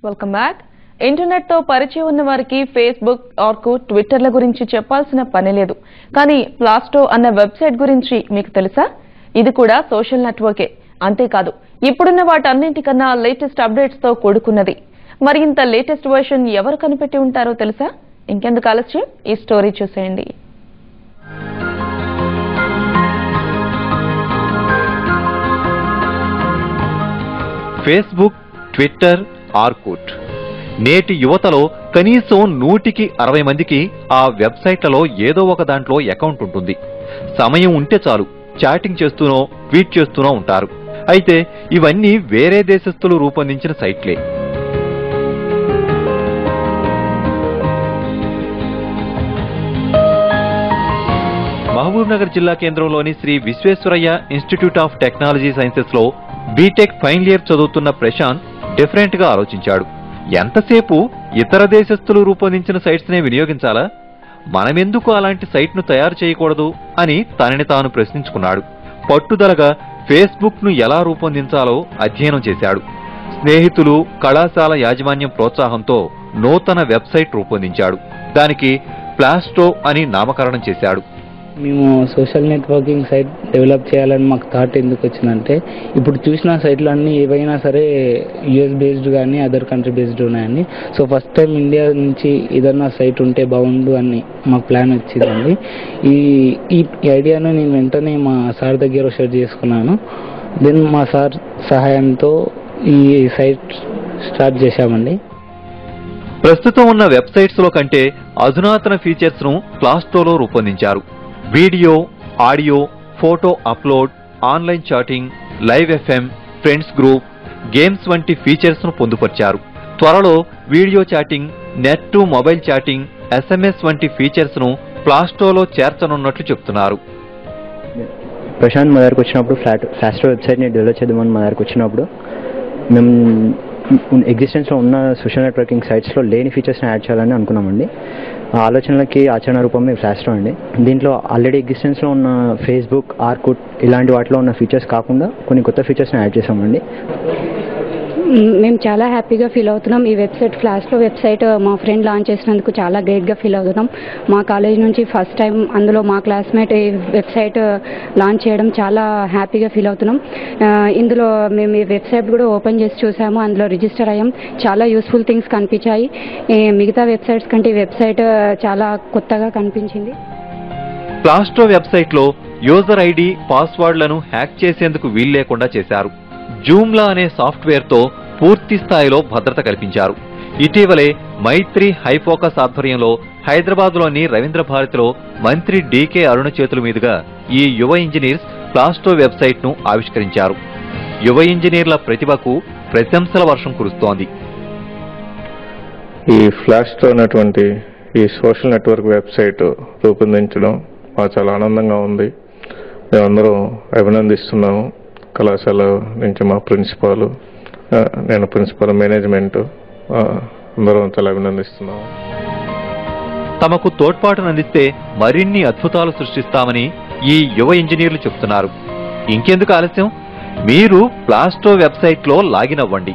Welcome back. Internet తో పరిచయం ఉన్న వారికి ఫేస్బుక్, ఆర్కుట్, ట్విట్టర్ల గురించి చెప్పాల్సిన పని లేదు. కానీ ప్లాస్టో అన్న వెబ్సైట్ గురించి మీకు తెలుసా? ఇది కూడా సోషల్ నెట్వర్కే. అంతేకాదు, ఇప్పుడున్న వాటన్నింటికన్నా లేటెస్ట్ అప్డేట్స్ తో కూడుకున్నది. మరి ఇంత లేటెస్ట్ వర్షన్ ఎవరు కనిపెట్టి ఉంటారో తెలుసా? ఇంకెందుకు ఆలస్యం, ఈ స్టోరీ చూసేయండి. Facebook, Twitter, Orkut. నేటి యువతలో కనీసం 100కి 60 మందికి ఆ వెబ్సైట్లలో ఏదో ఒక దాంట్లో అకౌంట్ ఉంటుంది. సమయం ఉంటే చాలు చాటింగ్ చేస్తూనో ట్వీట్ చేస్తూనో ఉంటారు. అయితే ఇవన్నీ వేరే దేశస్థులు రూపొందించిన సైట్లే. మహబూబ్నగర్ జిల్లా కేంద్రంలోని Shri Visvesvaraya institute of technology sciences లో బీటెక్ ఫైనల్ ఇయర్ చదువుతున్న ప్రశాంత్ డిఫరెంట్ గా ఆలోచించాడు. ఎంతసేపు ఇతర దేశస్థులు రూపొందించిన సైట్స్ నే వినియోగించాలా, మనమెందుకు అలాంటి సైట్ ను తయారు చేయకూడదు అని తనని తాను ప్రశ్నించుకున్నాడు. పట్టుదలగా ఫేస్బుక్ ను ఎలా రూపొందించాలో అధ్యయనం చేశాడు. స్నేహితులు, కళాశాల యాజమాన్యం ప్రోత్సాహంతో నూతన వెబ్సైట్ రూపొందించాడు. దానికి ప్లాస్టో అని నామకరణం చేశాడు. మేము సోషల్ నెట్వర్కింగ్ సైట్ డెవలప్ చేయాలని మాకు థాట్ ఎందుకు వచ్చిందంటే, ఇప్పుడు చూసిన సైట్లు అన్నీ ఏవైనా సరే యూఎస్ బేస్డ్ కానీ అదర్ కంట్రీ బేస్డ్ ఉన్నాయండి. సో ఫస్ట్ టైం ఇండియా నుంచి ఏదన్నా సైట్ ఉంటే బాగుండు అని మాకు ప్లాన్ వచ్చిందండి. ఈ ఐడియాను నేను వెంటనే మా సార్ దగ్గర షేర్ చేసుకున్నాను. దెన్ మా సార్ సహాయంతో ఈ సైట్ స్టార్ట్ చేశామండి. ప్రస్తుతం ఉన్న వెబ్సైట్స్ లో కంటే అధునాతన ఫీచర్స్ ను ప్లాస్టోలో రూపొందించారు. Video, audio, photo upload, online chatting, live FM, friends group, games వంటి ఫీచర్స్ ను పొందుపరిచారు. త్వరలో video chatting, net to mobile chatting, SMS వంటి ఫీచర్స్ ను ప్లాస్టోలో చేర్చనున్నట్లు చెప్తున్నారు. ప్రశాంత్ మా దగ్గరకు వచ్చినప్పుడు ప్లాస్టో వెబ్సైట్ని డెవలప్ చేద్దామని మా దగ్గరకు వచ్చినప్పుడు మేము ఎగ్జిస్టెన్స్లో ఉన్న సోషల్ నెట్వర్కింగ్ సైట్స్లో లేని ఫీచర్స్ని యాడ్ చేయాలని అనుకున్నామండి. ఆ ఆలోచనలకి ఆచరణ రూపమే ప్లాస్టో అండి. దీంట్లో ఆల్రెడీ ఎగ్జిస్టెన్స్లో ఉన్న ఫేస్బుక్, ఆర్కుట్ ఇలాంటి వాటిలో ఉన్న ఫీచర్స్ కాకుండా కొన్ని కొత్త ఫీచర్స్ని యాడ్ చేసామండి. మేము చాలా హ్యాపీగా ఫీల్ అవుతున్నాం. ఈ వెబ్సైట్ ప్లాస్టో వెబ్సైట్ మా ఫ్రెండ్ లాంచ్ చేసినందుకు చాలా గ్రేట్గా ఫీల్ అవుతున్నాం. మా కాలేజ్ నుంచి ఫస్ట్ టైం అందులో మా క్లాస్మేట్ ఈ వెబ్సైట్ లాంచ్ చేయడం చాలా హ్యాపీగా ఫీల్ అవుతున్నాం. ఇందులో మేము ఈ వెబ్సైట్ కూడా ఓపెన్ చేసి చూసాము. అందులో రిజిస్టర్ అయ్యాం. చాలా యూస్ఫుల్ థింగ్స్ కనిపించాయి. మిగతా వెబ్సైట్స్ కంటే ఈ వెబ్సైట్ చాలా కొత్తగా కనిపించింది. ప్లాస్టో వెబ్సైట్ లో యూజర్ ఐడి, పాస్వర్డ్లను హ్యాక్ చేసేందుకు వీలు లేకుండా చేశారు. జూమ్లా అనే సాఫ్ట్వేర్ తో పూర్తి స్థాయిలో భద్రత కల్పించారు. ఇటీవలే మైత్రి హైఫోకస్ ఆధ్వర్యంలో హైదరాబాద్లోని రవీంద్ర భారతిలో మంత్రి డీకే అరుణ చేతుల మీదుగా ఈ యువ ఇంజనీర్స్ ప్లాస్టో వెబ్సైట్ ను ఆవిష్కరించారు. యువ ఇంజనీర్ల ప్రతిభకు ప్రశంసల వర్షం కురుస్తోంది. ఈ ప్లాస్టో అనేటువంటి ఈ సోషల్ నెట్వర్క్ వెబ్సైట్ రూపొందించడం మాకు చాలా ఆనందంగా ఉంది. మేమందరం అభినందిస్తున్నాము. కళాశాల నుంచి మా ప్రిన్సిపాల్, నేను ప్రిన్సిపల్, మేనేజ్మెంట్ అందరం చాలా అభినందిస్తున్నాము. తమకు తోడ్పాటును అందిస్తే మరిన్ని అద్భుతాలు సృష్టిస్తామని ఈ యువ ఇంజనీర్లు చెబుతున్నారు. ఇంకెందుకు ఆలస్యం, మీరు ప్లాస్టో వెబ్సైట్ లో లాగిన్ అవ్వండి.